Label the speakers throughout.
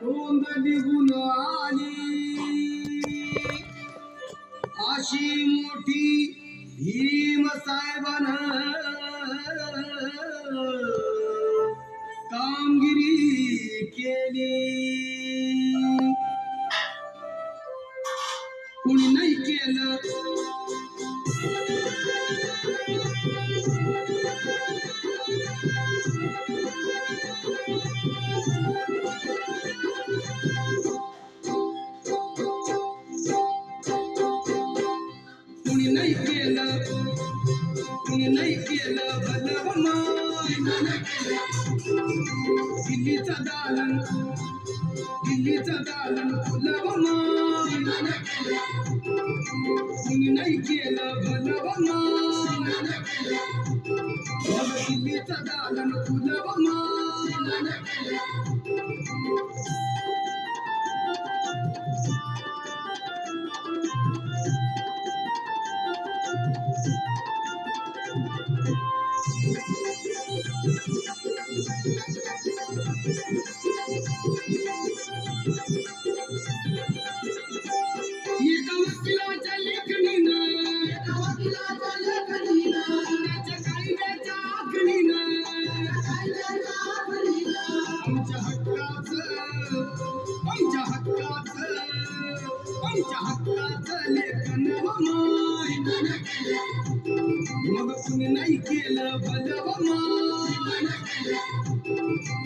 Speaker 1: नोंद निघून आली अशी मोठी भीम साहेबान कामगिरी केली. कुणी नाही केलं कुणी नाही केलं भलं दिल्लीचा दालन फुलव कुणी नाही केलं भलं दिल्लीचा दालन फुलव एका वकिलाच्या लेखणीनं त्याच्या कायद्याच्या आखणीनं आमच्या हक्काचं लेखन माय. मग कुणी नाही केलं भलं माय.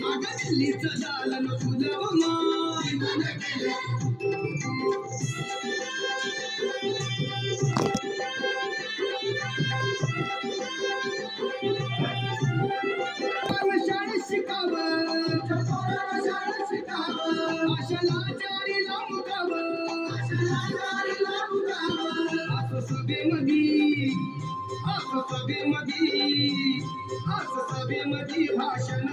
Speaker 1: अगं दिल्लीचं दालन फुलव माय. शाळेत शिकावं आशाला जारी लावून सभेमध्ये भाषण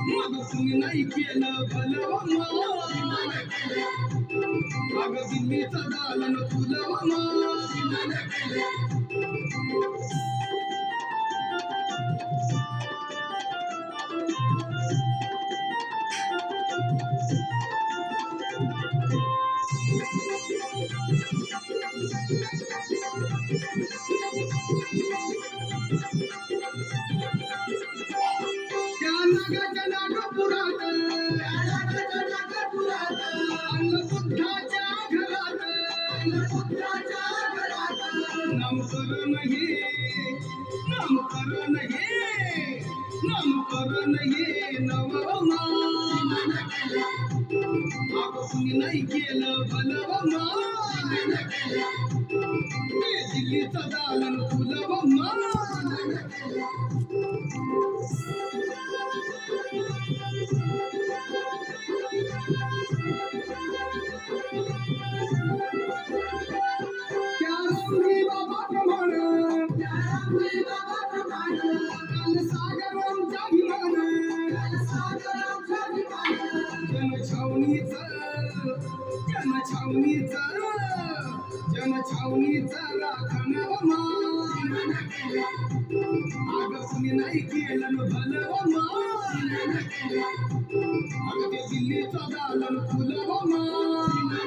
Speaker 1: मग तुम्ही नाही केलं भलं अगं दिल्लीचं दालन फुलव नागपुरात बुद्धाच्या घरात नामकरण हे नवमान. कुणी नाही केलं भलं दिल्लीचं दालन फुलव बाबा प्रमाण सागरांचा अभिमान जनछावणीचा राखण अगं कुणी नाही केलं भलं अगं ते दिल्लीचं दालन फुलव